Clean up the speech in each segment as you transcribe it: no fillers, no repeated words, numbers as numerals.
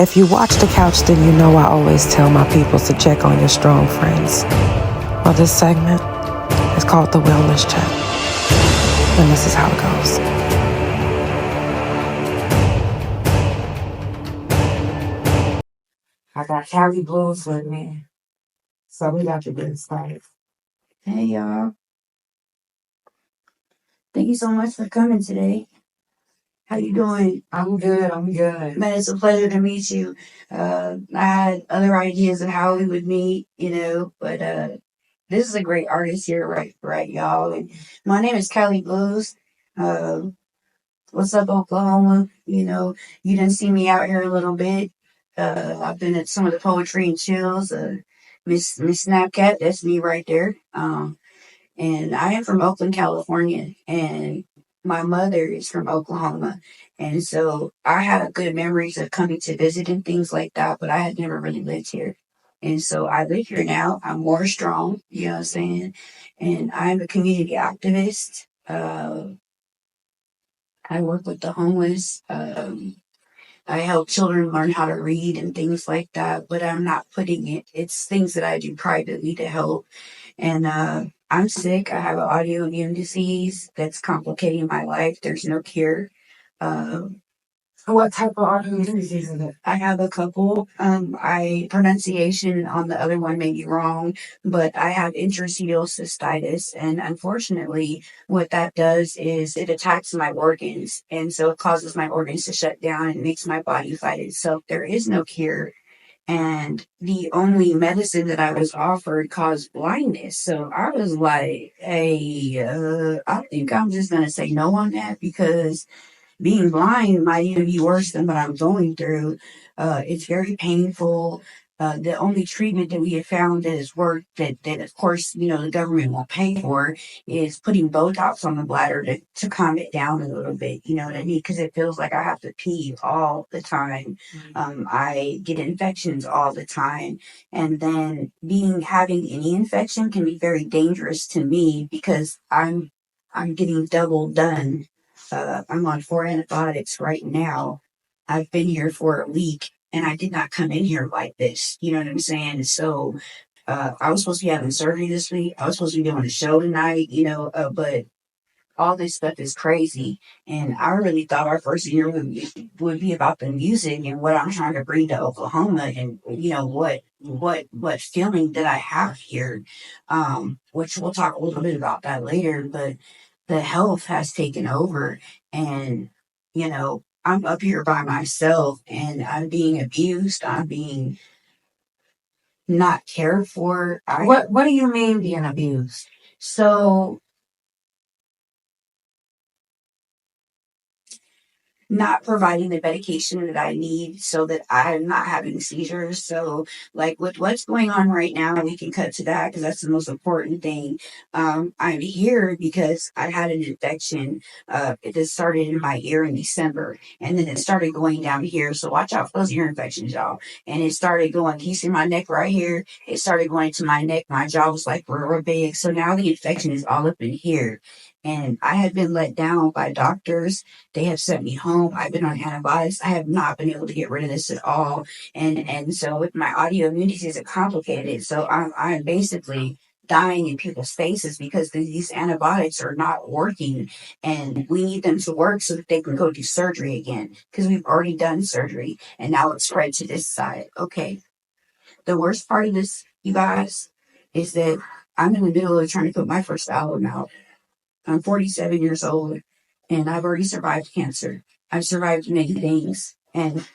If you watch The Couch, then you know I always tell my people to check on your strong friends. Well, this segment is called The Wellness Check. And this is how it goes. I got Cali Bluez with me, so we got to get started. Hey y'all. Thank you so much for coming today. How you doing? I'm good. Man, it's a pleasure to meet you. I had other ideas of how we would meet, but this is a great artist here, right, y'all. And my name is Cali Bluez. Uh, what's up, Oklahoma? You done see me out here a little bit. I've been at some of the poetry and chills. Miss Snapcat, that's me right there. And I am from Oakland, California, and my mother is from Oklahoma. And so I have good memories of coming to visit and things like that, but I had never really lived here. And so I live here now. I'm more strong, you know what I'm saying? And I'm a community activist. I work with the homeless. I help children learn how to read and things like that, but I'm not putting it's things that I do privately to help. And I'm sick. I have an autoimmune disease that's complicating my life. There's no cure. Uh, What type of autoimmune disease is it? I have a couple. I pronunciation on the other one may be wrong, but I have interstitial cystitis, and unfortunately, what that does is it attacks my organs, and so it causes my organs to shut down and makes my body fight itself. There is no cure, and the only medicine that I was offered caused blindness. So I was like, "Hey, I think I'm just gonna say no on that because." Being blind might even be worse than what I'm going through. It's very painful. The only treatment that we have found that has worked, that of course, the government won't pay for, is putting Botox on the bladder to calm it down a little bit. You know what I mean? Because it feels like I have to pee all the time. I get infections all the time. And then having any infection can be very dangerous to me because I'm getting double done. I'm on 4 antibiotics right now. I've been here for a week and I did not come in here like this. You know what I'm saying? So I was supposed to be having surgery this week. I was supposed to be doing a show tonight, but all this stuff is crazy. And I really thought our first year would be about the music and what I'm trying to bring to Oklahoma and, what feeling that I have here. Which we'll talk a little bit about that later, but the health has taken over and, I'm up here by myself and I'm being abused. I'm being not cared for. What do you mean being abused? So not providing the medication that I need so that I'm not having seizures. So, like with what's going on right now, we can cut to that because that's the most important thing. I'm here because I had an infection. It just started in my ear in December, and then it started going down here. So watch out for those ear infections, y'all. And it started going. Can you see my neck right here? It started going to my neck. My jaw was like real big. So now the infection is all up in here. And I had been let down by doctors. They have sent me home. I've been on antibiotics. I have not been able to get rid of this at all. And so with my autoimmune disease, it complicated. So I'm basically dying in people's faces because these antibiotics are not working and we need them to work so that they can go do surgery again because we've already done surgery and now it's spread to this side. Okay. The worst part of this, you guys, is that I'm in the middle of trying to put my first album out. I'm 47 years old and I've already survived cancer. I've survived many things and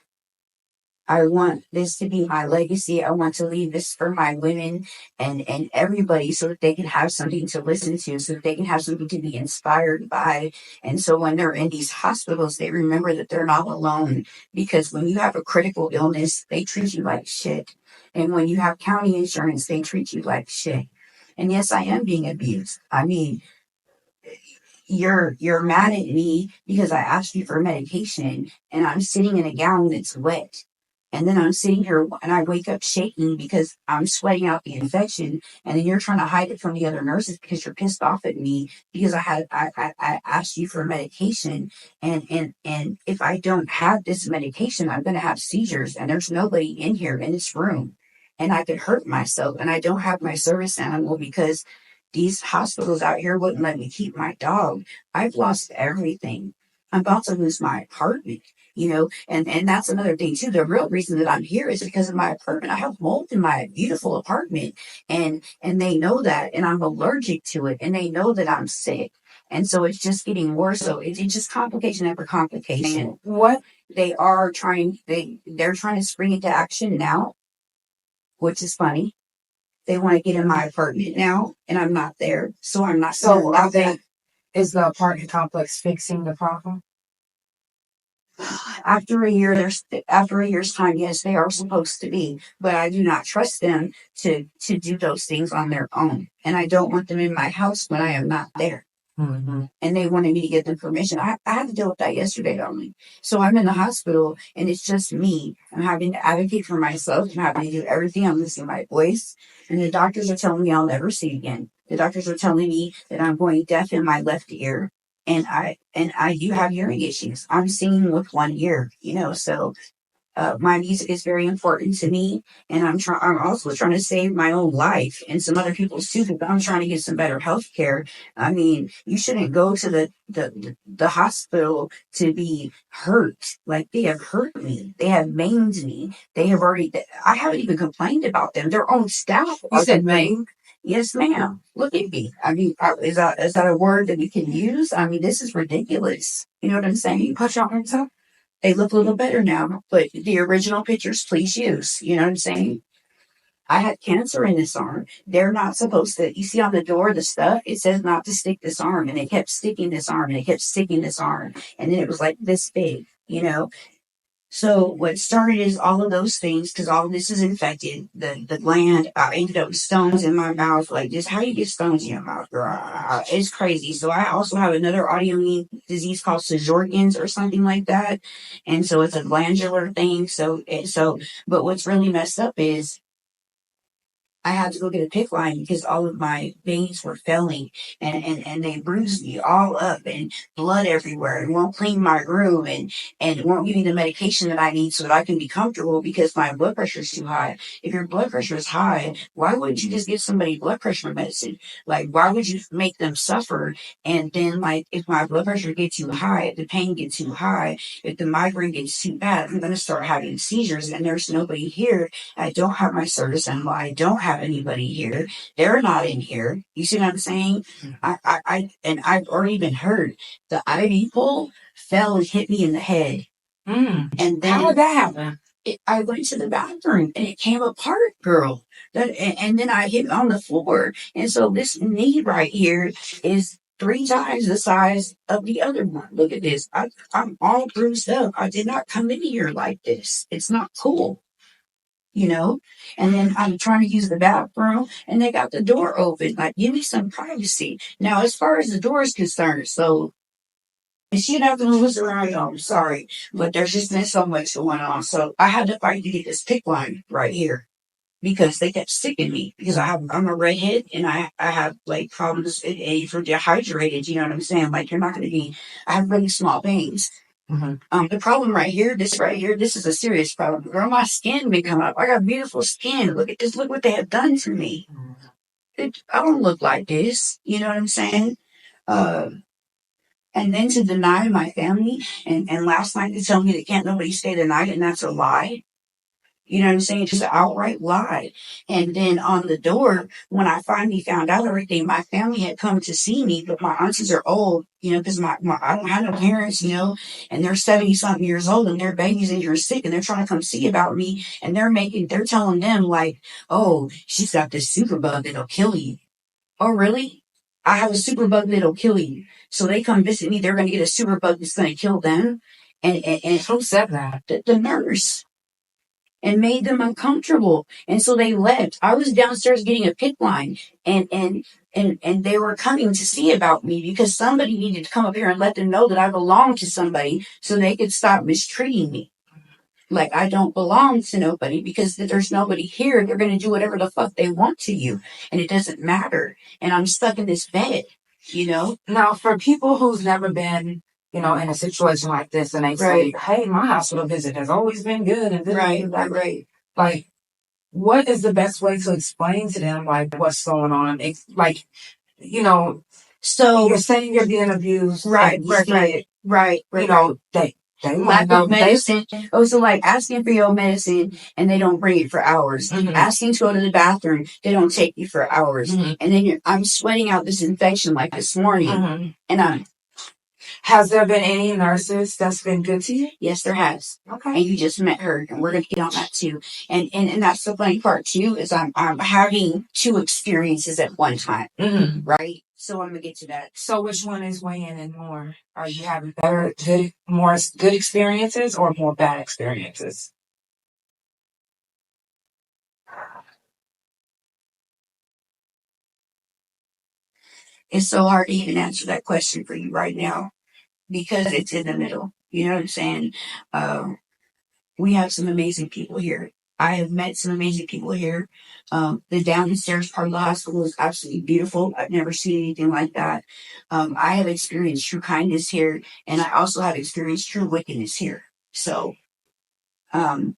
I want this to be my legacy. I want to leave this for my women and everybody so that they can have something to listen to, so that they can have something to be inspired by. And so when they're in these hospitals, they remember that they're not alone because when you have a critical illness, they treat you like shit. And when you have county insurance, they treat you like shit. And yes, I am being abused. I mean, you're mad at me because I asked you for medication and I'm sitting in a gown that's wet And then I'm sitting here and I wake up shaking because I'm sweating out the infection. And then you're trying to hide it from the other nurses because you're pissed off at me because I asked you for medication. And if I don't have this medication, I'm going to have seizures. And there's nobody in here in this room. And I could hurt myself. And I don't have my service animal because these hospitals out here wouldn't let me keep my dog. I've lost everything. I'm about to lose my apartment, and that's another thing too. The real reason that I'm here is because of my apartment. I have mold in my beautiful apartment, and they know that, and I'm allergic to it, and they know that I'm sick. And so it's just getting worse. So it's just complication after complication. What they're trying to spring into action now, which is funny. They want to get in my apartment now, and I'm not there. So I'm not. So is the apartment complex fixing the problem? After a year's time, yes, they are supposed to be, but I do not trust them to do those things on their own, and I don't want them in my house when I am not there. Mm-hmm. And they wanted me to give them permission. I had to deal with that yesterday only. So I'm in the hospital and it's just me. I'm having to advocate for myself. I'm having to do everything. I'm losing my voice. And the doctors are telling me I'll never see again. The doctors are telling me that I'm going deaf in my left ear. And I do have hearing issues. I'm singing with one ear, so my music is very important to me, and I'm also trying to save my own life and some other people's too. Because I'm trying to get some better health care. I mean, you shouldn't go to the hospital to be hurt. Like they have hurt me. They have maimed me. They have already. I haven't even complained about them. Their own staff. You said maimed? Yes, ma'am. Look at me. I mean, is that a word that we can use? I mean, this is ridiculous. You know what I'm saying? Put your arms up. They look a little better now, but the original pictures, please use. You know what I'm saying? I had cancer in this arm. They're not supposed to. You see on the door, the stuff, it says not to stick this arm. And they kept sticking this arm and they kept sticking this arm. And then it was like this big. So what started is all of those things, because all of this is infected. The gland, I ended up with stones in my mouth. Like just how you get stones in your mouth, girl? It's crazy. So I also have another autoimmune disease called Sjorgen's or something like that, and so it's a glandular thing. But what's really messed up is I had to go get a PICC line because all of my veins were failing and they bruised me all up and blood everywhere and won't clean my room and won't give me the medication that I need so that I can be comfortable because my blood pressure is too high. If your blood pressure is high, why wouldn't you just give somebody blood pressure medicine? Like, why would you make them suffer? And then, like, if my blood pressure gets too high, if the pain gets too high, if the migraine gets too bad, I'm going to start having seizures and there's nobody here. I don't have my service animal. I don't have anybody here. They're not in here. You see what I'm saying? I've already been hurt. The IV pole fell and hit me in the head. And then how would that happen? I went to the bathroom and it came apart, girl. And then I hit on the floor. And so this knee right here is 3 times the size of the other one. Look at this. I'm all bruised up. I did not come in here like this. It's not cool. And then I'm trying to use the bathroom and they got the door open. Like, give me some privacy. Now, as far as the door is concerned, so she not gonna lose around, I'm sorry, but there's just been so much going on. So I had to fight to get this PICC line right here because they kept sticking me because I'm a redhead and I have like problems if you're dehydrated, you know what I'm saying? Like you're not gonna be I have really small veins. Mm-hmm. The problem right here, this is a serious problem. Girl, my skin may come up. I got beautiful skin. Look at this. Look what they have done to me. I don't look like this. You know what I'm saying? And then to deny my family, and last night they tell me they can't nobody stay the night, and that's a lie. You know what I'm saying? Just an outright lie. And then on the door, when I finally found out everything, my family had come to see me, but my aunties are old, because I don't have no parents, and they're 70 something years old and their babies in here sick and they're trying to come see about me. And they're telling them like, oh, she's got this super bug that'll kill you. Oh, really? I have a super bug that'll kill you. So they come visit me. They're going to get a super bug that's going to kill them. And who said that? The nurse. And made them uncomfortable. And so they left. I was downstairs getting a PICC line and they were coming to see about me because somebody needed to come up here and let them know that I belonged to somebody so they could stop mistreating me. Like, I don't belong to nobody because there's nobody here. They're going to do whatever the fuck they want to you. And it doesn't matter. And I'm stuck in this bed, you know? Now, for people who's never been, in a situation like this, and they say, hey, my hospital visit has always been good. And Right. Like, what is the best way to explain to them, like, what's going on? So you're saying you're being abused. Right. They Lack of medicine. So like asking for your medicine and they don't bring it for hours. Mm-hmm. Asking to go to the bathroom, they don't take you for hours. Mm-hmm. And then I'm sweating out this infection like this morning. Mm-hmm. And has there been any nurses that's been good to you? Yes, there has. Okay. And you just met her, and we're gonna get on that too. And that's the funny part too, is I'm having two experiences at one time. Mm-hmm. Right? So I'm gonna get to that. So which one is weighing in more? Are you having more good experiences or more bad experiences? It's so hard to even answer that question for you right now because it's in the middle. You know what I'm saying? We have some amazing people here. I have met some amazing people here. The downstairs part of the hospital is absolutely beautiful. I've never seen anything like that. I have experienced true kindness here, and I also have experienced true wickedness here. So I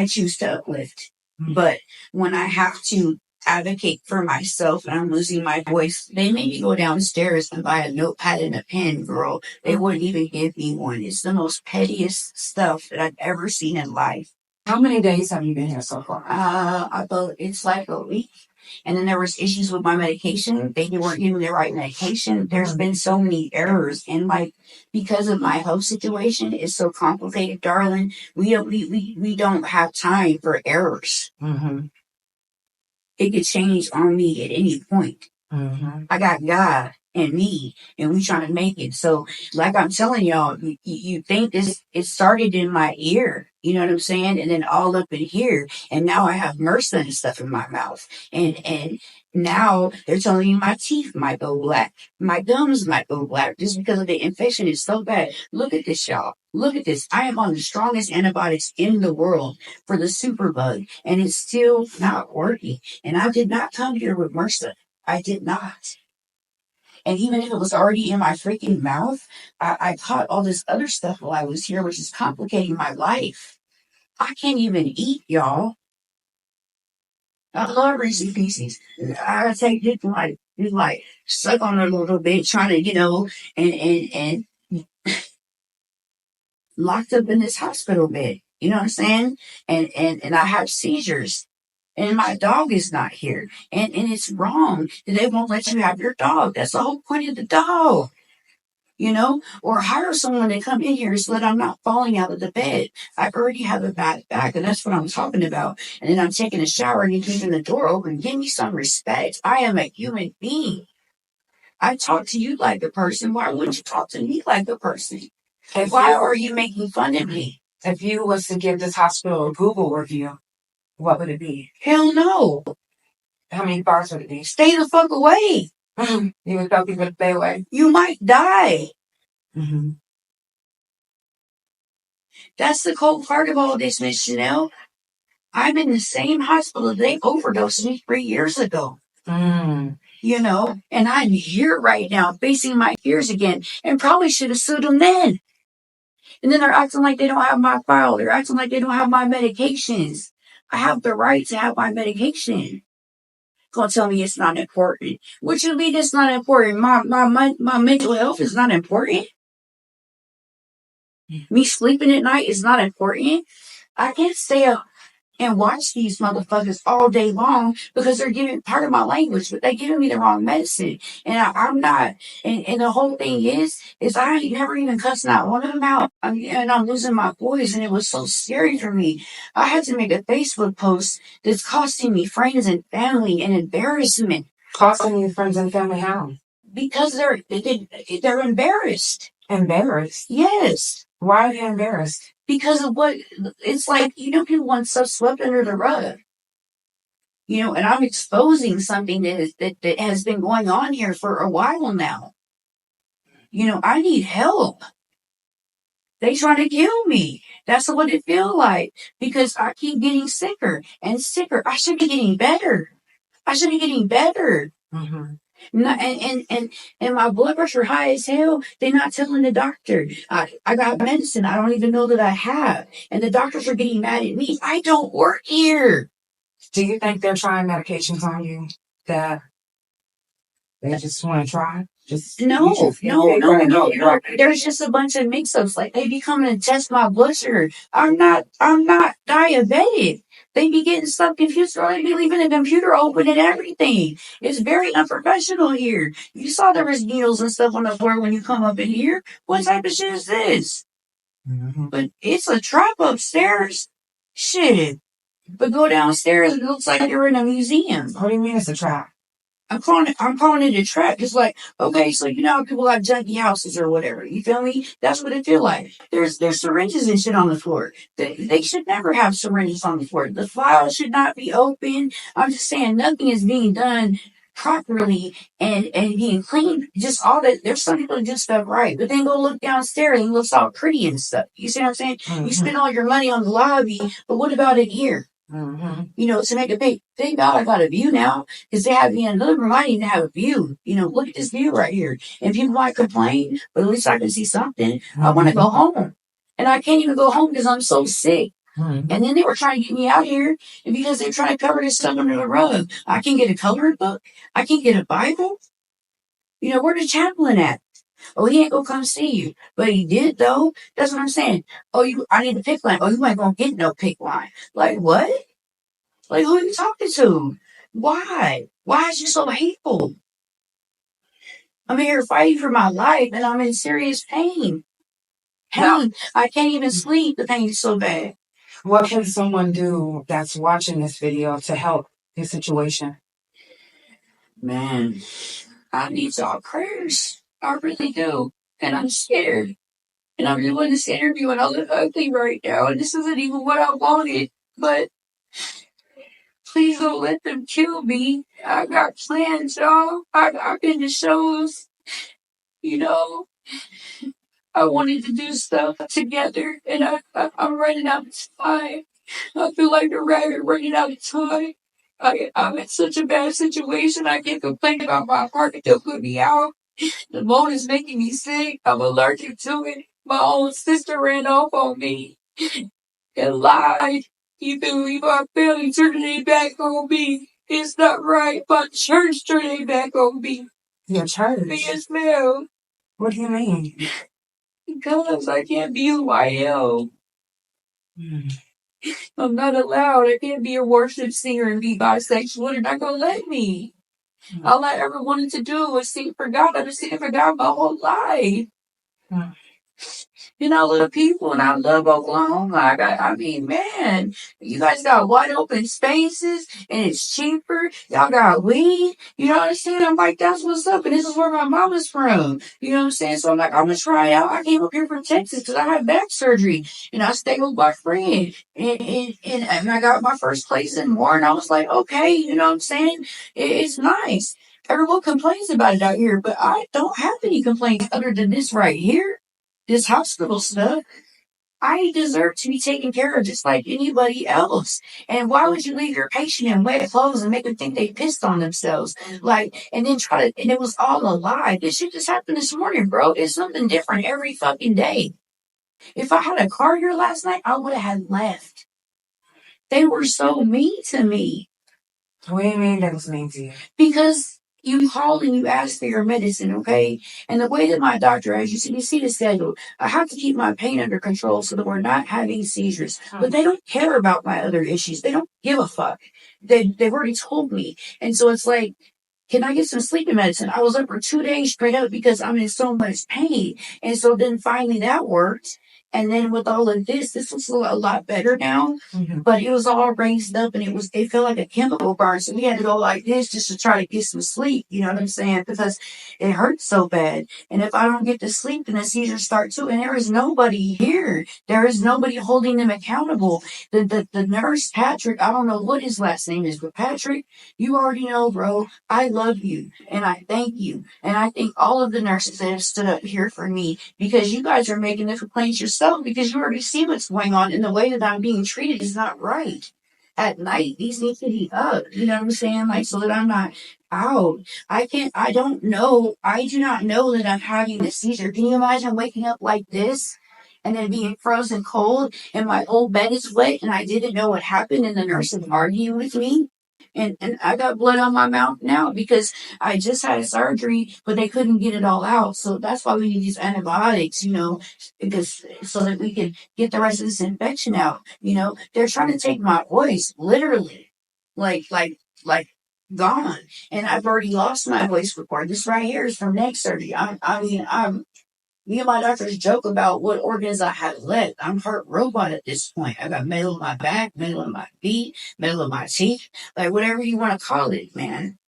choose to uplift. But when I have to advocate for myself and I'm losing my voice, they make me go downstairs and buy a notepad and a pen, girl. They wouldn't even give me one. It's the most pettiest stuff that I've ever seen in life. How many days have you been here so far? It's like a week. And then there was issues with my medication. They weren't giving me the right medication. There's been so many errors. And like, because of my health situation, it's so complicated, darling. We don't have time for errors. Mm-hmm. It could change on me at any point. Mm-hmm. I got God and me, and we trying to make it. So, like I'm telling y'all, you think it started in my ear, you know what I'm saying? And then all up in here, and now I have MRSA and stuff in my mouth, and now they're telling me my teeth might go black, my gums might go black, just because of the infection is so bad. Look at this, y'all. Look at this. I am on the strongest antibiotics in the world for the superbug, and it's still not working. And I did not come here with MRSA. I did not. And even if it was already in my freaking mouth, I caught all this other stuff while I was here, which is complicating my life. I can't even eat, y'all. I love Reese's Pieces. I take it like suck on it a little bit, trying to, and locked up in this hospital bed. You know what I'm saying? And I have seizures. And my dog is not here. And it's wrong. They won't let you have your dog. That's the whole point of the dog. Or hire someone to come in here so that I'm not falling out of the bed. I already have a bad back, and that's what I'm talking about. And then I'm taking a shower and you're leaving the door open. Give me some respect. I am a human being. I talk to you like a person. Why wouldn't you talk to me like a person? Why are you making fun of me? If you was to give this hospital a Google review, what would it be? Hell no. How many bars would it be? Stay the fuck away. You would tell people to stay away? You might die. Mm-hmm. That's the cold part of all this, Miss Chanel. I'm in the same hospital they overdosed me 3 years ago. And I'm here right now facing my fears again and probably should have sued them then. And then they're acting like they don't have my file. They're acting like they don't have my medications. I have the right to have my medication. Gonna tell me it's not important. What you mean it's not important? My mental health is not important. Me sleeping at night is not important. I can't stay up and watch these motherfuckers all day long because they're giving part of my language, but they're giving me the wrong medicine. And I'm not. And the whole thing is I ain't never even cussed not one of them out. And I'm losing my voice, and it was so scary for me. I had to make a Facebook post that's costing me friends and family and embarrassment. Costing you friends and family how? Because they're embarrassed. Embarrassed? Yes. Why are they embarrassed? Because of what it's like, people want stuff swept under the rug. And I'm exposing something that has been going on here for a while now. I need help. They trying to kill me. That's what it feel like because I keep getting sicker and sicker. I should be getting better. I should be getting better. Mm-hmm. And my blood pressure high as hell. They're not telling the doctor. I got medicine I don't even know that I have. And the doctors are getting mad at me. I don't work here. Do you think they're trying medications on you that they just want to try? No. There's just a bunch of mix-ups. Like they be coming to test my blood sugar. I'm not diabetic. They be getting stuff confused, or they be leaving the computer open and everything. It's very unprofessional here. You saw there was needles and stuff on the floor when you come up in here. What type of shit is this? Mm-hmm. But it's a trap upstairs. Shit. But go downstairs, it looks like you're in a museum. What do you mean it's a trap? I'm calling it a trap. Just like, okay, so you know how people have junky houses or whatever. You feel me? That's what it feel like. There's syringes and shit on the floor. They should never have syringes on the floor. The files should not be open. I'm just saying nothing is being done properly and being clean. Just all that. There's some people that do stuff right, but then go look downstairs and it looks all pretty and stuff. You see what I'm saying? Mm-hmm. You spend all your money on the lobby, but what about in here? Mm-hmm. You know, to make a pay. Thank God I got a view now because they have me in another room. I didn't even have a view. You know, look at this view right here. And people might complain, but at least I can see something. I want to go home. And I can't even go home because I'm so sick. Mm-hmm. And then they were trying to get me out here and because they're trying to cover this stuff under the rug. I can't get a coloring book. I can't get a Bible. You know, where the chaplain at? Oh, he ain't gonna come see you. But he did though. That's what I'm saying. Oh, I need a pick line. Oh, you ain't gonna get no pick line. Like what? Like, who are you talking to? Why? Why is you so hateful? I'm here fighting for my life and I'm in serious pain. Hell, I can't even sleep. The pain is so bad. What can someone do that's watching this video to help your situation? Man, I need y'all prayers. I really do. And I'm scared. And I'm doing this interview and I look ugly right now. And this isn't even what I wanted. But please don't let them kill me. I got plans, y'all. I've been to shows. You know, I wanted to do stuff together, and I'm running out of time. I feel like a rabbit running out of time. I'm in such a bad situation. I can't complain about my heart. They'll put me out. The mold is making me sick. I'm allergic to it. My own sister ran off on me and lied. Even my family turned their back on me. It's not right. My church turned their back on me. Your church? Yes, ma'am. What do you mean? Because I can't be who I am. Mm. I'm not allowed. I can't be a worship singer and be bisexual. They're not going to let me. All I ever wanted to do was sing for God. I've been singing for God my whole life. You know, little people, and I love Oklahoma. I mean, man, you guys got wide open spaces, and it's cheaper. Y'all got weed. You know what I'm saying? I'm like, that's what's up, and this is where my mama's from. You know what I'm saying? So I'm like, I'm gonna try it out. I came up here from Texas because I had back surgery, and I stayed with my friend, and I got my first place in Warren. I was like, okay, you know what I'm saying? It's nice. Everyone complains about it out here, but I don't have any complaints other than this right here. This hospital stuff. I deserve to be taken care of just like anybody else. And why would you leave your patient in wet clothes and make them think they pissed on themselves? Like, and then and it was all a lie. This shit just happened this morning, bro. It's something different every fucking day. If I had a car here last night, I would have had left. They were so mean to me. What do you mean that was mean to you? Because you call and you ask for your medicine, okay? And the way that my doctor, as you see the schedule, I have to keep my pain under control so that we're not having seizures. But they don't care about my other issues. They don't give a fuck. They've already told me. And so it's like, can I get some sleeping medicine? I was up for 2 days straight up because I'm in so much pain. And so then finally that worked. And then with all of this was a lot better now. Mm-hmm. But it was all raised up and it felt like a chemical burn. So we had to go like this just to try to get some sleep. You know what I'm saying? Because it hurts so bad. And if I don't get to sleep, then the seizures start too. And there is nobody here. There is nobody holding them accountable. The nurse, Patrick, I don't know what his last name is, but Patrick, you already know, bro. I love you and I thank you. And I thank all of the nurses that have stood up here for me because you guys are making the complaints yourself. yourself because you already see what's going on, and the way that I'm being treated is not right. At night, these need to be up. You know what I'm saying? Like, so that I'm not out. I don't know. I do not know that I'm having this seizure. Can you imagine waking up like this and then being frozen cold and my whole bed is wet and I didn't know what happened and the nurse is arguing with me? And I got blood on my mouth now because I just had a surgery, but they couldn't get it all out. So that's why we need these antibiotics, because so that we can get the rest of this infection out. They're trying to take my voice, literally, like gone. And I've already lost my voice record. This right here is from neck surgery. Me and my doctors joke about what organs I have left. I'm part robot at this point. I got metal in my back, metal in my feet, metal in my teeth, like whatever you want to call it, man.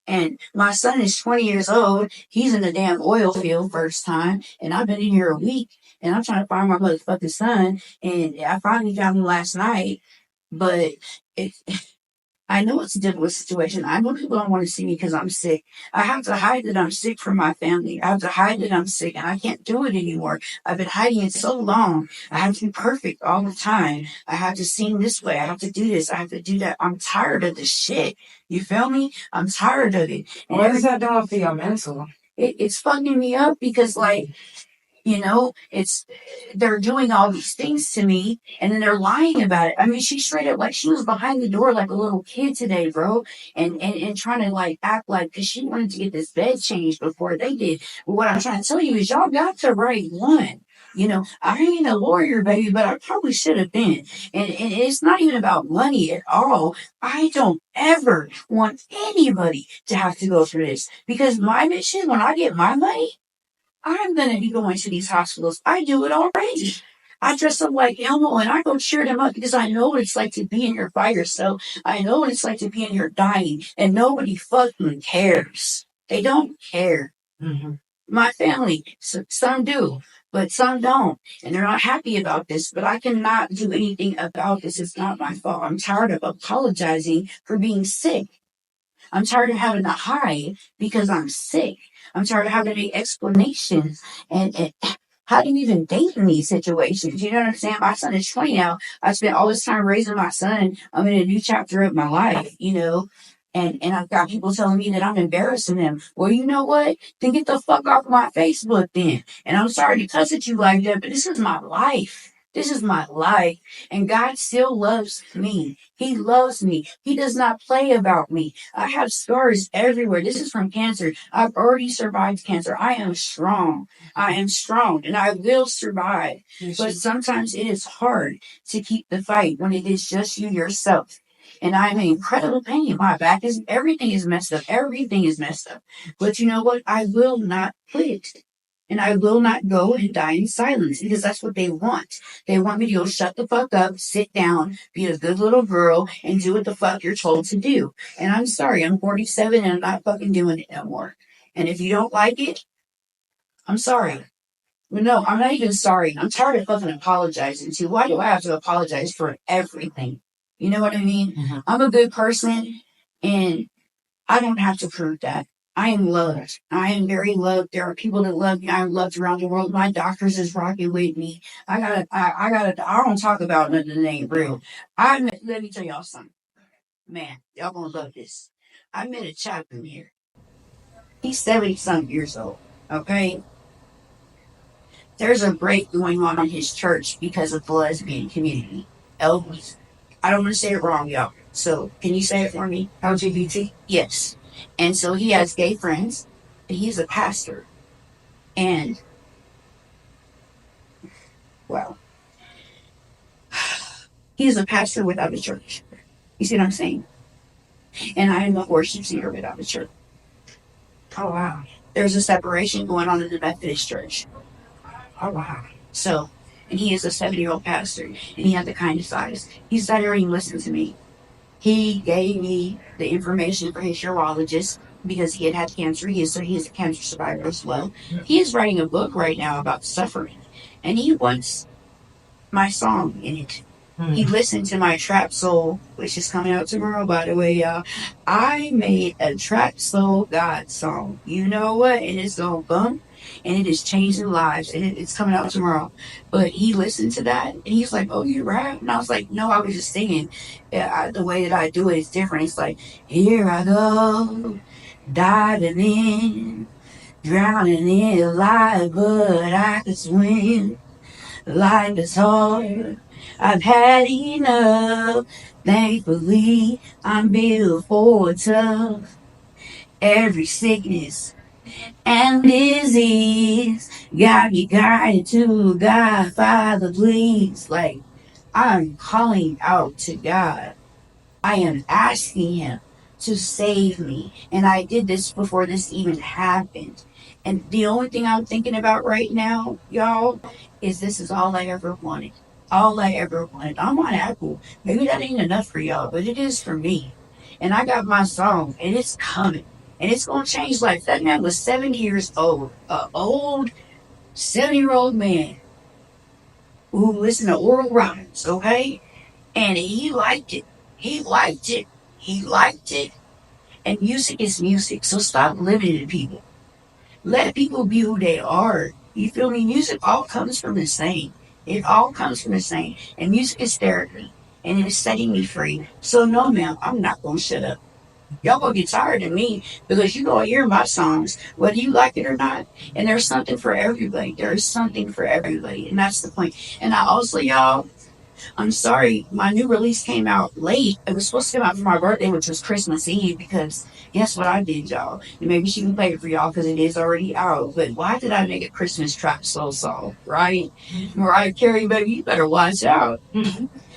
And my son is 20 years old. He's in the damn oil field first time, and I've been in here a week, and I'm trying to find my motherfucking son, and I finally found him last night, but it. I know it's a difficult situation. I know people don't want to see me because I'm sick. I have to hide that I'm sick from my family. I have to hide that I'm sick, and I can't do it anymore. I've been hiding it so long. I have to be perfect all the time. I have to sing this way. I have to do this. I have to do that. I'm tired of this shit. You feel me? I'm tired of it. And what is that doing for your mental? It's fucking me up because, like, they're doing all these things to me and then they're lying about it. I mean, she straight up, like, she was behind the door like a little kid today, bro, and trying to like act like, because she wanted to get this bed changed before they did. But what I'm trying to tell you is y'all got to write one. I ain't a lawyer, baby, but I probably should have been. And it's not even about money at all. I don't ever want anybody to have to go through this because my mission, when I get my money, I'm going to be going to these hospitals. I do it already. I dress up like Elmo and I go cheer them up because I know what it's like to be in here by yourself. I know what it's like to be in here dying and nobody fucking cares. They don't care. Mm-hmm. My family, some do, but some don't. And they're not happy about this, but I cannot do anything about this. It's not my fault. I'm tired of apologizing for being sick. I'm tired of having to hide because I'm sick. I'm tired of having to make explanations. And how do you even date in these situations? You know what I'm saying? My son is 20 now. I spent all this time raising my son. I'm in a new chapter of my life, And I've got people telling me that I'm embarrassing them. Well, you know what? Then get the fuck off my Facebook then. And I'm sorry to cuss at you like that, but this is my life. This is my life. And God still loves me. He loves me. He does not play about me. I have scars everywhere. This is from cancer. I've already survived cancer. I am strong. I am strong and I will survive. But sometimes it is hard to keep the fight when it is just you yourself. And I'm in incredible pain. My back everything is messed up. Everything is messed up. But you know what? I will not quit. And I will not go and die in silence because that's what they want. They want me to go shut the fuck up, sit down, be a good little girl, and do what the fuck you're told to do. And I'm sorry, I'm 47 and I'm not fucking doing it no more. And if you don't like it, I'm sorry. But no, I'm not even sorry. I'm tired of fucking apologizing too. Why do I have to apologize for everything? You know what I mean? Mm-hmm. I'm a good person and I don't have to prove that. I am loved. I am very loved. There are people that love me. I am loved around the world. My doctors is rocking with me. I don't talk about nothing that ain't real. Let me tell y'all something. Man, y'all gonna love this. I met a chaplain here. He's 70-something years old. Okay? There's a break going on in his church because of the lesbian community. I don't want to say it wrong, y'all. So, can you say it for me? LGBT? Yes. And so he has gay friends, and he's a pastor. And, well, he's a pastor without a church. You see what I'm saying? And I am a worship singer without a church. Oh, wow. There's a separation going on in the Methodist church. Oh, wow. So, and he is a 70-year-old pastor, and he had the kindest eyes. He sat there and he listened to me. He gave me the information for his urologist because he had had cancer. He is a cancer survivor as well. He is writing a book right now about suffering, and he wants my song in it. He listened to my Trap Soul, which is coming out tomorrow, by the way, y'all. I made a Trap Soul God song. You know what? And it's gonna bump. and it is changing lives, and it's coming out tomorrow. But he listened to that, and he's like, "Oh, you rap?" And I was like, "No, I was just singing. The way that I do it is different. It's like, here I go, diving in, drowning in life, but I could swim. Life is hard. I've had enough. Thankfully, I'm built for tough. Every sickness and disease got me guided to God, Father, please." Like, I'm calling out to God. I am asking him to save me. And I did this before this even happened. And the only thing I'm thinking about right now, y'all, is this is all I ever wanted. All I ever wanted. I'm on Apple. Maybe that ain't enough for y'all, but it is for me. And I got my song, and it's coming. And it's going to change life. That man was 70 years old. An old 70-year-old man who listened to Oral Roberts, okay? And he liked it. He liked it. He liked it. And music is music. So stop limiting people. Let people be who they are. You feel me? Music all comes from the same. It all comes from the same. And music is therapy. And it is setting me free. So no, ma'am, I'm not going to shut up. Y'all gonna get tired of me because you gonna hear my songs, whether you like it or not. And there's something for everybody. There is something for everybody. And that's the point. And I also, y'all, I'm sorry, my new release came out late. It was supposed to come out for my birthday, which was Christmas Eve, because guess what I did, y'all? And maybe she can play it for y'all because it is already out. But why did I make a Christmas trap soul song, right? Mariah Carey, baby, you better watch out.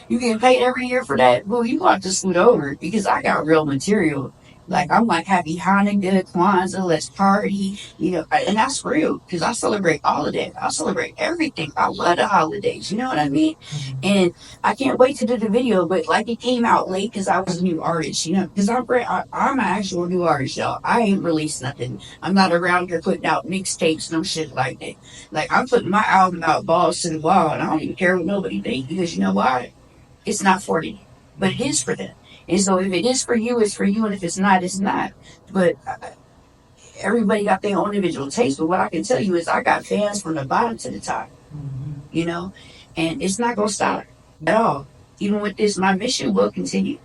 You get paid every year for that? Well, you want to scoot over because I got real material. Like, I'm like, happy Hanukkah, Kwanzaa, let's party, and that's real because I celebrate all of that. I celebrate everything. I love the holidays, you know what I mean? And I can't wait to do the video, but like it came out late because I was a new artist, because I'm an actual new artist, y'all. I ain't released nothing. I'm not around here putting out mixtapes, no shit like that. Like, I'm putting my album out balls to the wall, and I don't even care what nobody thinks because you know why? It's not for me, but it is for them. And so if it is for you, it's for you, and if it's not, it's not. But everybody got their own individual taste. But what I can tell you is I got fans from the bottom to the top, and it's not going to stop at all. Even with this, my mission will continue.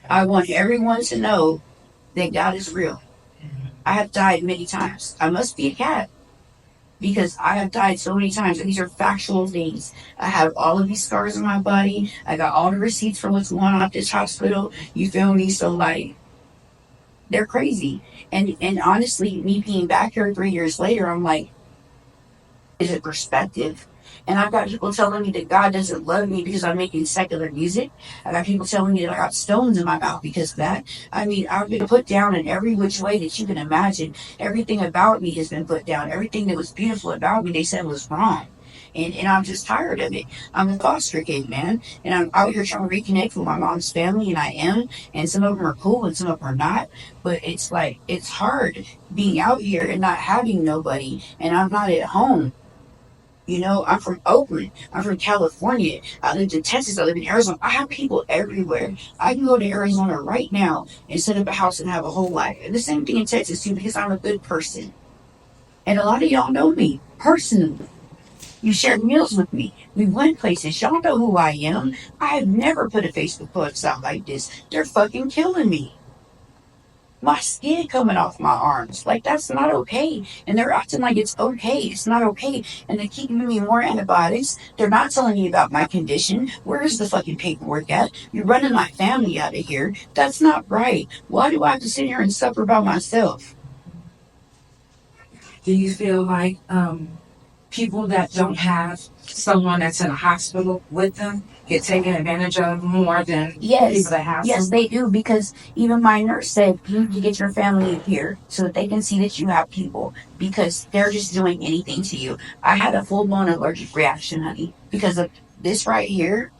I want everyone to know that God is real. I have died many times. I must be a cat because I have died so many times. And these are factual things. I have all of these scars on my body. I got all the receipts for what's going on at this hospital. You feel me? So, like, they're crazy. And honestly, me being back here 3 years later, I'm like, is it perspective? And I've got people telling me that God doesn't love me because I'm making secular music. I got people telling me that I got stones in my mouth because of that. I mean, I've been put down in every which way that you can imagine. Everything about me has been put down. Everything that was beautiful about me, they said was wrong. And I'm just tired of it. I'm a foster kid, man. And I'm out here trying to reconnect with my mom's family, and I am. And some of them are cool and some of them are not. But it's like, it's hard being out here and not having nobody. And I'm not at home. I'm from Oakland. I'm from California. I lived in Texas. I live in Arizona. I have people everywhere. I can go to Arizona right now and set up a house and have a whole life. And the same thing in Texas, too, because I'm a good person. And a lot of y'all know me personally. You shared meals with me. We went places. Y'all know who I am. I have never put a Facebook post out like this. They're fucking killing me. My skin coming off my arms. Like, that's not okay. And they're acting like it's okay. It's not okay. And they keep giving me more antibiotics. They're not telling me about my condition. Where's the fucking paperwork at? You're running my family out of here. That's not right. Why do I have to sit here and suffer by myself? Do you feel like people that don't have someone that's in a hospital with them get taken advantage of more than people that have Yes, they do, because even my nurse said you need to get your family here so that they can see that you have people, because they're just doing anything to you. I had a full-blown allergic reaction, honey, because of this right here.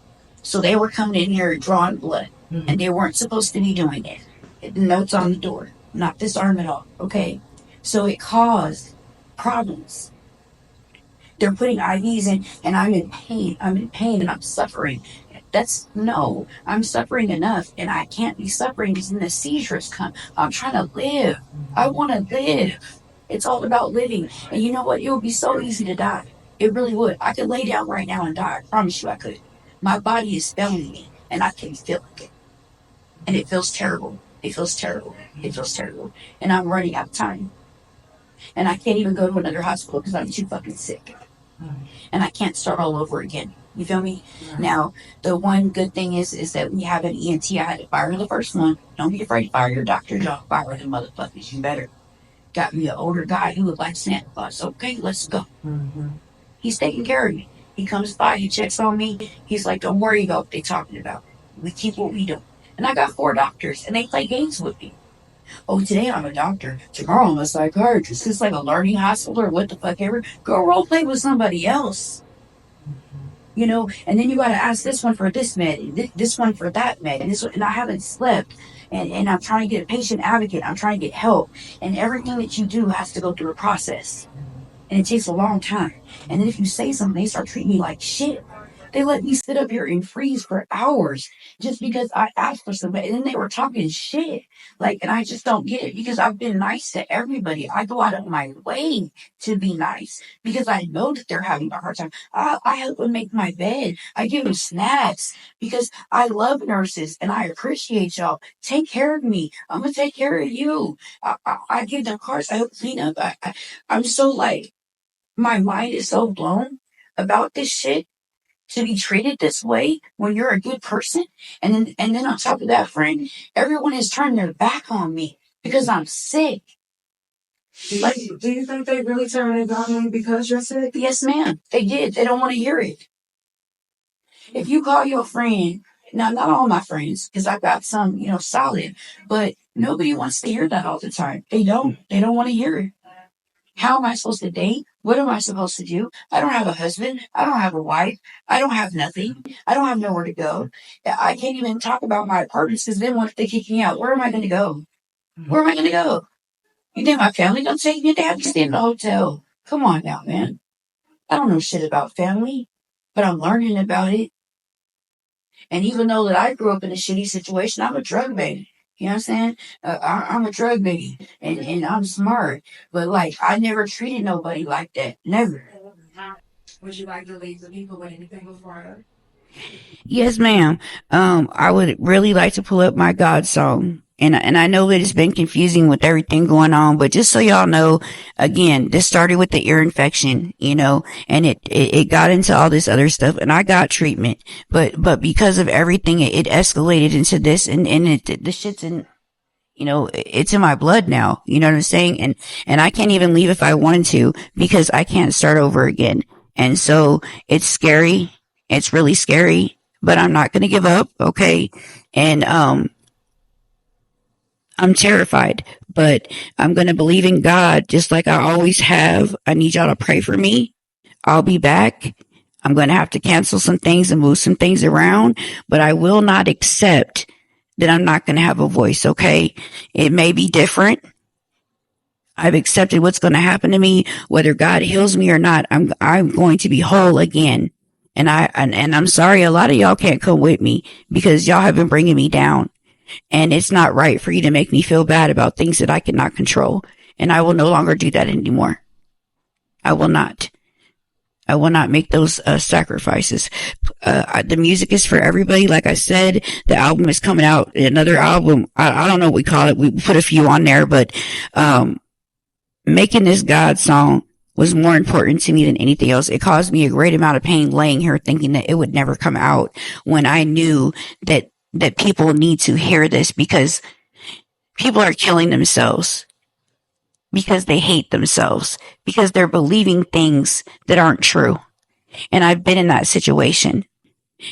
So they were coming in here drawing blood, and they weren't supposed to be doing it. The notes on the door, not this arm at all, okay? So it caused problems. They're putting IVs in, and I'm in pain. And I'm suffering. No, I'm suffering enough, and I can't be suffering because then the seizures come. I'm trying to live. I want to live. It's all about living. And you know what? It would be so easy to die. It really would. I could lay down right now and die. I promise you I could. My body is failing me, and I can feel it. And it feels terrible. It feels terrible. It feels terrible. And I'm running out of time. And I can't even go to another hospital because I'm too fucking sick. And I can't start all over again. You feel me? Now, the one good thing is that we have an ENT. I had to fire the first one. Don't be afraid to fire your doctor. Don't fire the motherfuckers. You better. Got me an older guy who looked like Santa Claus. Okay, let's go. He's taking care of me. He comes by, he checks on me. He's like, don't worry about what they're talking about. We keep what we do. And I got 4 doctors, and they play games with me. Oh, today I'm a doctor. Tomorrow I'm a psychiatrist. It's like a learning hospital or what the fuck ever. Go role play with somebody else. You know, and then you got to ask this one for this med, and this one for that med, and this one, and I haven't slept, and I'm trying to get a patient advocate, I'm trying to get help, and everything that you do has to go through a process, and it takes a long time. And then if you say something, they start treating me like shit. They let me sit up here and freeze for hours just because I asked for somebody. And then they were talking shit. Like, and I just don't get it because I've been nice to everybody. I go out of my way to be nice because I know that they're having a hard time. I help them make my bed. I give them snacks because I love nurses and I appreciate y'all. Take care of me. I'm going to take care of you. I give them cars. I help clean up. I'm so like, my mind is so blown about this shit. To be treated this way when you're a good person, and then on top of that, friend, everyone has turned their back on me because I'm sick. Do you think they really turned their back on you because you're sick? Yes, ma'am. They did. They don't want to hear it. If you call your friend, now not all my friends, because I've got some, solid, but nobody wants to hear that all the time. They don't. They don't want to hear it. How am I supposed to date? What am I supposed to do? I don't have a husband. I don't have a wife. I don't have nothing. I don't have nowhere to go. I can't even talk about my apartments because then what if they kick me out? Where am I going to go? Where am I going to go? You think my family going to take me? They have to stay in the hotel. Come on now, man. I don't know shit about family, but I'm learning about it. And even though that I grew up in a shitty situation, I'm a drug baby. You know what I'm saying? I'm a drug baby, and I'm smart. But, like, I never treated nobody like that. Never. Would you like to leave the people with anything before? Yes, ma'am. I would really like to pull up my God song. And I know that it's been confusing with everything going on, but just so y'all know, again, this started with the ear infection, and it got into all this other stuff, and I got treatment, but because of everything, it escalated into this, and the shit's in, it's in my blood now, you know what I'm saying? And I can't even leave if I wanted to because I can't start over again. And so it's scary. It's really scary, but I'm not going to give up. Okay. And, I'm terrified, but I'm going to believe in God just like I always have. I need y'all to pray for me. I'll be back. I'm going to have to cancel some things and move some things around, but I will not accept that I'm not going to have a voice. Okay. It may be different. I've accepted what's going to happen to me, whether God heals me or not. I'm going to be whole again. And I'm sorry. A lot of y'all can't come with me because y'all have been bringing me down. And it's not right for you to make me feel bad about things that I cannot control. And I will no longer do that anymore. I will not. I will not make those sacrifices. The music is for everybody. Like I said, the album is coming out. Another album. I don't know what we call it. We put a few on there, but making this God song was more important to me than anything else. It caused me a great amount of pain laying here thinking that it would never come out when I knew that people need to hear this because people are killing themselves because they hate themselves, because they're believing things that aren't true. And I've been in that situation,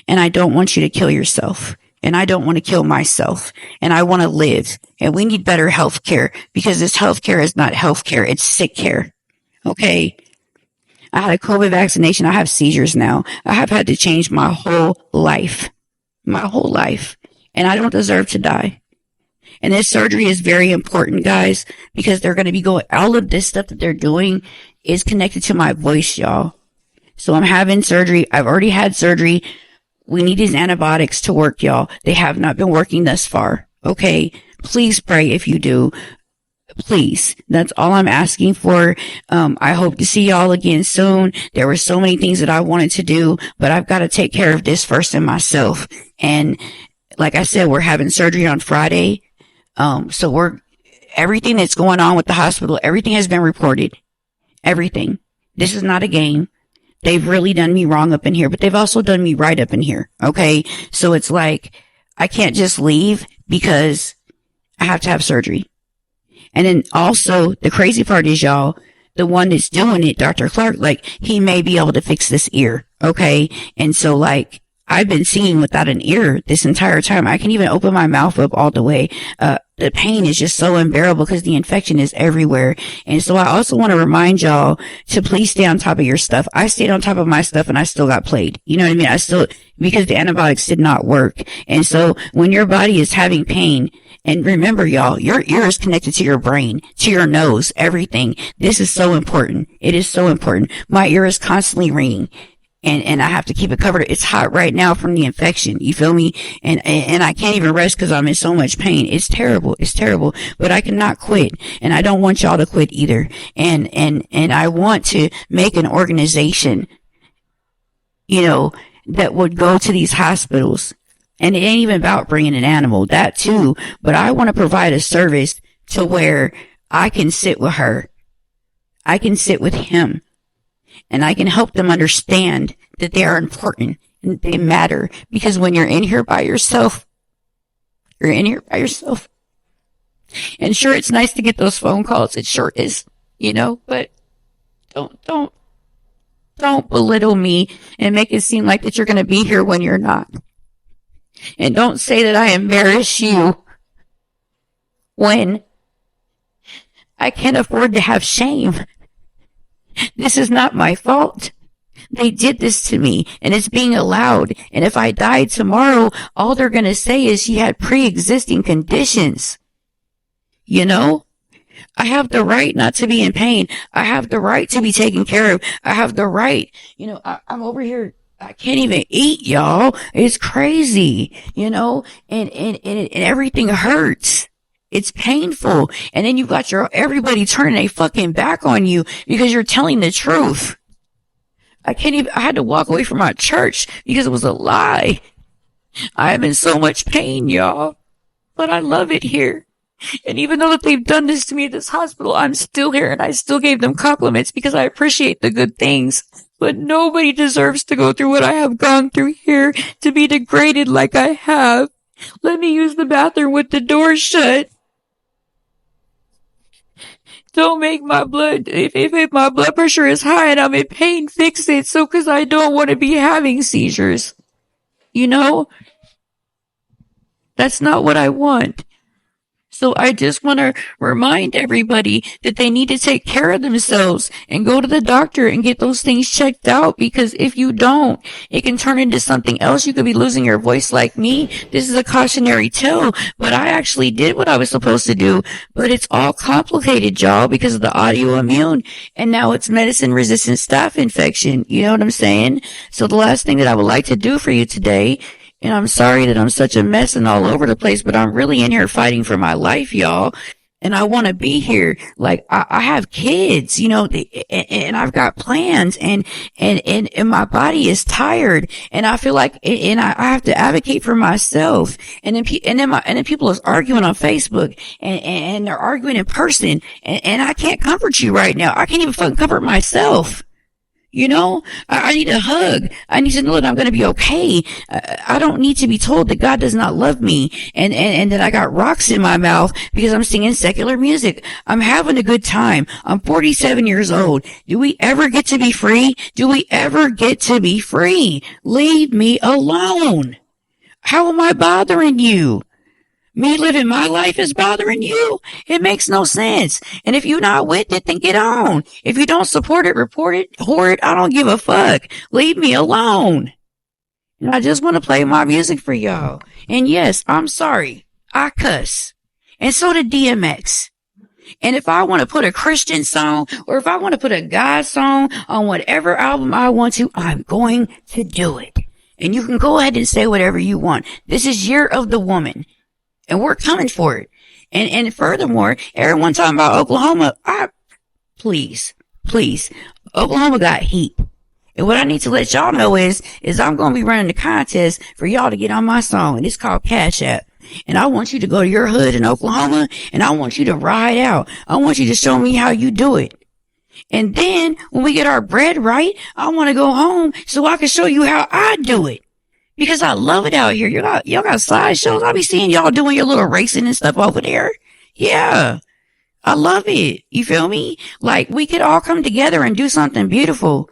and I don't want you to kill yourself, and I don't want to kill myself, and I want to live. And we need better health care because this health care is not health care. It's sick care. Okay. I had a COVID vaccination. I have seizures now. I have had to change my whole life. And I don't deserve to die. And this surgery is very important, guys, because they're going to be going, all of this stuff that they're doing is connected to my voice, y'all. So I'm having surgery. I've already had surgery. We need these antibiotics to work, y'all. They have not been working thus far. Okay. Please pray if you do. please, that's all I'm asking for. I hope to see y'all again soon. There were so many things that I wanted to do, but I've got to take care of this first in myself. And like I said, we're having surgery on Friday. So everything that's going on with the hospital, everything has been reported. Everything. This is not a game. They've really done me wrong up in here, but they've also done me right up in here. Okay. So it's like, I can't just leave because I have to have surgery. And then also the crazy part is, y'all, the one that's doing it, Dr. Clark, like, he may be able to fix this ear. Okay. And so, like, I've been seeing without an ear this entire time. I can even open my mouth up all the way. The pain is just so unbearable because the infection is everywhere. And so I also want to remind y'all to please stay on top of your stuff. I stayed on top of my stuff and I still got played. You know what I mean? Because the antibiotics did not work. And so when your body is having pain, and remember, y'all, your ear is connected to your brain, to your nose, everything. This is so important. It is so important. My ear is constantly ringing. And I have to keep it covered. It's hot right now from the infection. You feel me? And I can't even rest because I'm in so much pain. It's terrible. It's terrible. But I cannot quit. And I don't want y'all to quit either. And I want to make an organization, that would go to these hospitals. And it ain't even about bringing an animal, that too. But I want to provide a service to where I can sit with her. I can sit with him. And I can help them understand that they are important and they matter. Because when you're in here by yourself, And sure, it's nice to get those phone calls. It sure is, but don't belittle me and make it seem like that you're going to be here when you're not. And don't say that I embarrass you when I can't afford to have shame. This is not my fault. They did this to me and it's being allowed. And if I died tomorrow, all they're going to say is she had pre-existing conditions. I have the right not to be in pain. I have the right to be taken care of. I have the right, I'm over here. I can't even eat, y'all. It's crazy, and everything hurts. It's painful. And then you got everybody turning a fucking back on you because you're telling the truth. I had to walk away from my church because it was a lie. I'm in so much pain, y'all, but I love it here. And even though that they've done this to me at this hospital, I'm still here and I still gave them compliments because I appreciate the good things. But nobody deserves to go through what I have gone through here, to be degraded like I have. Let me use the bathroom with the door shut. Don't make my blood, if my blood pressure is high and I'm in pain, fix it. So, cause I don't want to be having seizures. That's not what I want. So I just want to remind everybody that they need to take care of themselves and go to the doctor and get those things checked out, because if you don't, it can turn into something else. You could be losing your voice like me. This is a cautionary tale, but I actually did what I was supposed to do, but it's all complicated, y'all, because of the autoimmune, and now it's medicine resistant staph infection. You know what I'm saying? So the last thing that I would like to do for you today, and I'm sorry that I'm such a mess and all over the place, but I'm really in here fighting for my life, y'all. And I want to be here. Like, I have kids, and I've got plans, and my body is tired, and I feel like, and I have to advocate for myself. And then people are arguing on Facebook, and they're arguing in person, and I can't comfort you right now. I can't even fucking comfort myself. I need a hug. I need to know that I'm going to be okay. I don't need to be told that God does not love me and that I got rocks in my mouth because I'm singing secular music. I'm having a good time. I'm 47 years old. Do we ever get to be free? Do we ever get to be free? Leave me alone. How am I bothering you? Me living my life is bothering you? It makes no sense. And if you're not with it, then get on. If you don't support it, report it, whore it, I don't give a fuck. Leave me alone. And I just want to play my music for y'all. And yes, I'm sorry. I cuss. And so did DMX. And if I want to put a Christian song, or if I want to put a God song on whatever album I want to, I'm going to do it. And you can go ahead and say whatever you want. This is Year of the Woman. And we're coming for it. And furthermore, everyone talking about Oklahoma, please, Oklahoma got heat. And what I need to let y'all know is I'm going to be running the contest for y'all to get on my song. And it's called Cash App. And I want you to go to your hood in Oklahoma and I want you to ride out. I want you to show me how you do it. And then when we get our bread right, I want to go home so I can show you how I do it. Because I love it out here. Y'all got slideshows. I be seeing y'all doing your little racing and stuff over there. Yeah. I love it. You feel me? Like we could all come together and do something beautiful.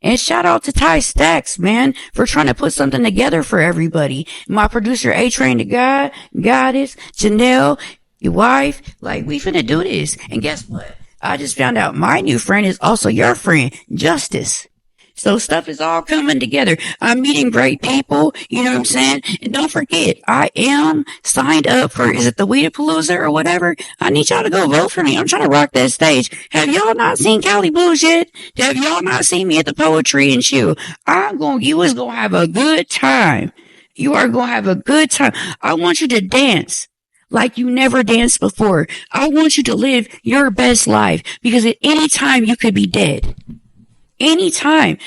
And shout out to Ty Stacks, man, for trying to put something together for everybody. My producer, A-Train to God, Goddess, Janelle, your wife, like we finna do this. And guess what? I just found out my new friend is also your friend, Justice. So stuff is all coming together. I'm meeting great people. You know what I'm saying? And don't forget, I am signed up for, is it the Weedapalooza or whatever? I need y'all to go vote for me. I'm trying to rock that stage. Have y'all not seen Cali Bluez yet? Have y'all not seen me at the poetry and chill? You is going to have a good time. You are going to have a good time. I want you to dance like you never danced before. I want you to live your best life because at any time you could be dead. Anytime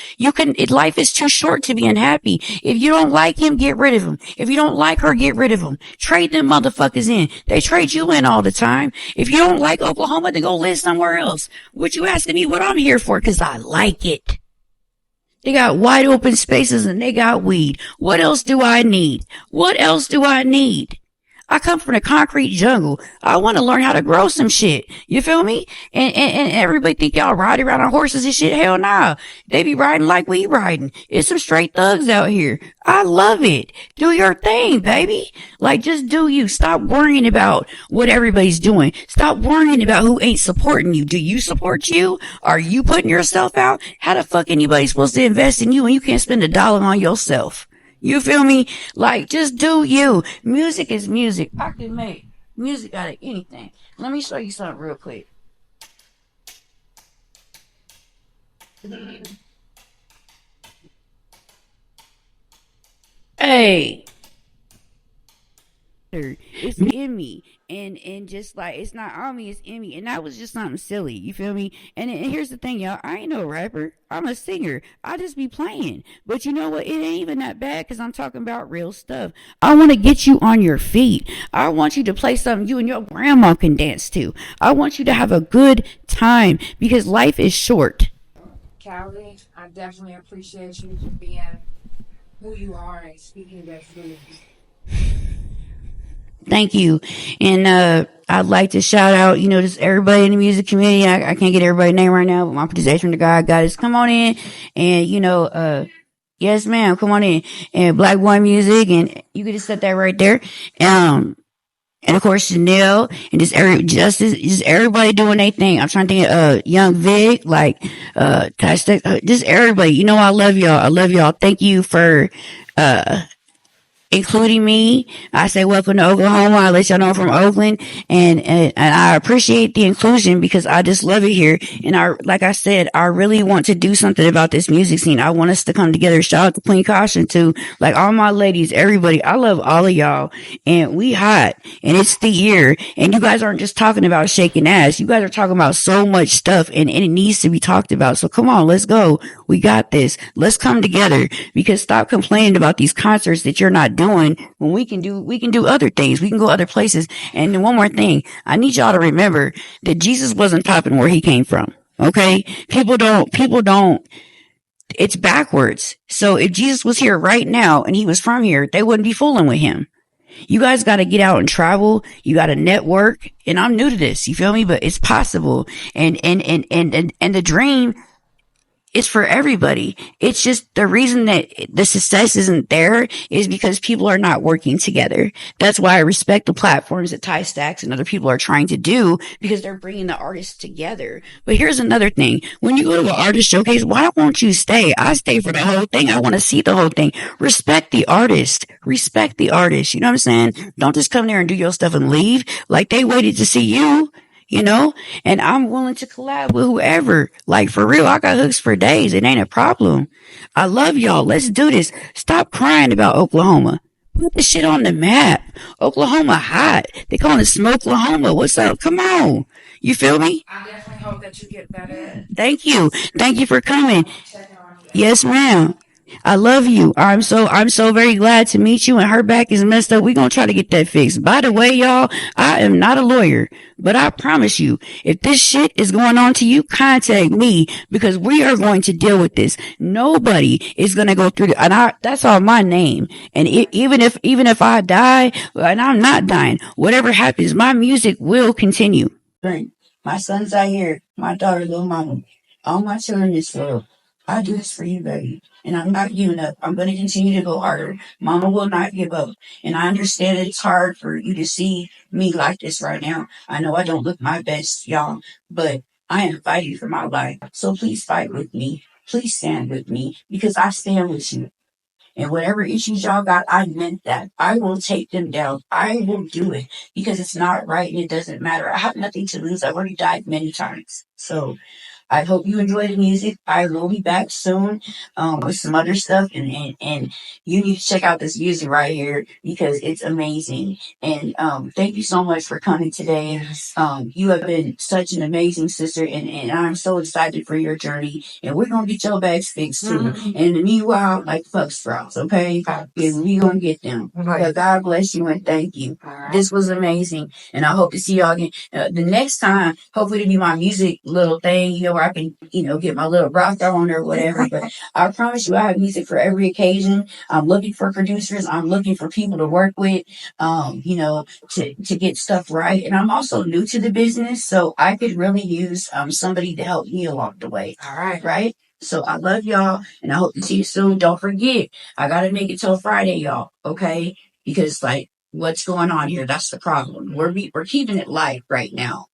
life is too short to be unhappy. If you don't like him, get rid of him. If you don't like her, get rid of him. Trade them motherfuckers in. They trade you in all the time. If you don't like Oklahoma, then go live somewhere else. What you asking me what I'm here for? Cause I like it. They got wide open spaces and they got weed. What else do I need? I come from the concrete jungle. I want to learn how to grow some shit. You feel me? And everybody think y'all ride around on horses and shit. Hell nah. They be riding like we riding. It's some straight thugs out here. I love it. Do your thing, baby. Like, just do you. Stop worrying about what everybody's doing. Stop worrying about who ain't supporting you. Do you support you? Are you putting yourself out? How the fuck anybody supposed to invest in you when you can't spend $1 on yourself? You feel me? Like, just do you. Music is music. I can make music out of anything. Let me show you something real quick. Hey. It's in me. And just like, it's not on me, it's in me. And that was just something silly. You feel me? And here's the thing, y'all. I ain't no rapper. I'm a singer. I just be playing. But you know what? It ain't even that bad because I'm talking about real stuff. I want to get you on your feet. I want you to play something you and your grandma can dance to. I want you to have a good time because life is short. Cali, I definitely appreciate you for being who you are and speaking that truth. Thank you. And I'd like to shout out, just everybody in the music community. I can't get everybody's name right now, but my producer, the guy, guys, come on in. And, yes, ma'am, come on in. And Black Boy Music, and you can just set that right there. And of course, Chanel, and just everybody doing their thing. I'm trying to think, Young Vic, just everybody. I love y'all. Thank you for, including me. I say welcome to Oklahoma. I let y'all know I'm from Oakland, and I appreciate the inclusion because I just love it here. And like I said, I really want to do something about this music scene. I want us to come together. Shout out to Clean Caution too. Like all my ladies, everybody. I love all of y'all, and we hot, and it's the year. And you guys aren't just talking about shaking ass. You guys are talking about so much stuff, and it needs to be talked about. So come on, let's go. We got this. Let's come together because stop complaining about these concerts that you're not doing when we can do other things. We can go other places. And then one more thing, I need y'all to remember that Jesus wasn't popping where he came from. Okay? People don't, it's backwards. So if Jesus was here right now and he was from here, they wouldn't be fooling with him. You guys got to get out and travel. You got to network. And I'm new to this. You feel me? But it's possible. And the dream is for everybody. It's just the reason that the success isn't there is because people are not working together. That's why I respect the platforms that Ty Stacks and other people are trying to do because they're bringing the artists together. But here's another thing. When you go to an artist showcase, why won't you stay? I stay for the whole thing. I want to see the whole thing. Respect the artist. Respect the artist. You know what I'm saying? Don't just come there and do your stuff and leave. Like they waited to see you. And I'm willing to collab with whoever. Like, for real, I got hooks for days. It ain't a problem. I love y'all. Let's do this. Stop crying about Oklahoma. put the shit on the map. Oklahoma hot. They call it Smokelahoma. What's up? Come on. You feel me? I definitely hope that you get better. Thank you. Thank you for coming. Checking on you. Yes, ma'am. I love you. I'm so very glad to meet you. And her back is messed up. We're going to try to get that fixed. By the way, y'all, I am not a lawyer, but I promise you, if this shit is going on to you, contact me because we are going to deal with this. Nobody is going to go through that's all my name. And even if I die, and I'm not dying, whatever happens, my music will continue. My son's out here, my daughter, little mama, all my children in this world. I do this for you, baby. And I'm not giving up. I'm going to continue to go harder. Mama will not give up. And I understand that it's hard for you to see me like this right now. I know I don't look my best, y'all, but I am fighting for my life. So please fight with me. Please stand with me because I stand with you. And whatever issues y'all got, I meant that. I will take them down. I will do it because it's not right and it doesn't matter. I have nothing to lose. I've already died many times. So I hope you enjoy the music. I will be back soon with some other stuff. And you need to check out this music right here because it's amazing. And thank you so much for coming today. You have been such an amazing sister. And I'm so excited for your journey. And we're going to get your bags fixed too. Mm-hmm. And in the meanwhile, like fuck sprouts, okay? Because we're going to get them. Right. So God bless you and thank you. Right. This was amazing. And I hope to see y'all again. The next time, hopefully it'll be my music little thing, where I can, get my little rock on or whatever. But I promise you, I have music for every occasion. I'm looking for producers. I'm looking for people to work with, to get stuff right. And I'm also new to the business, so I could really use somebody to help me along the way. All right. Right? So I love y'all, and I hope to see you soon. Don't forget, I got to make it till Friday, y'all, okay? Because, what's going on here? That's the problem. We're keeping it light right now.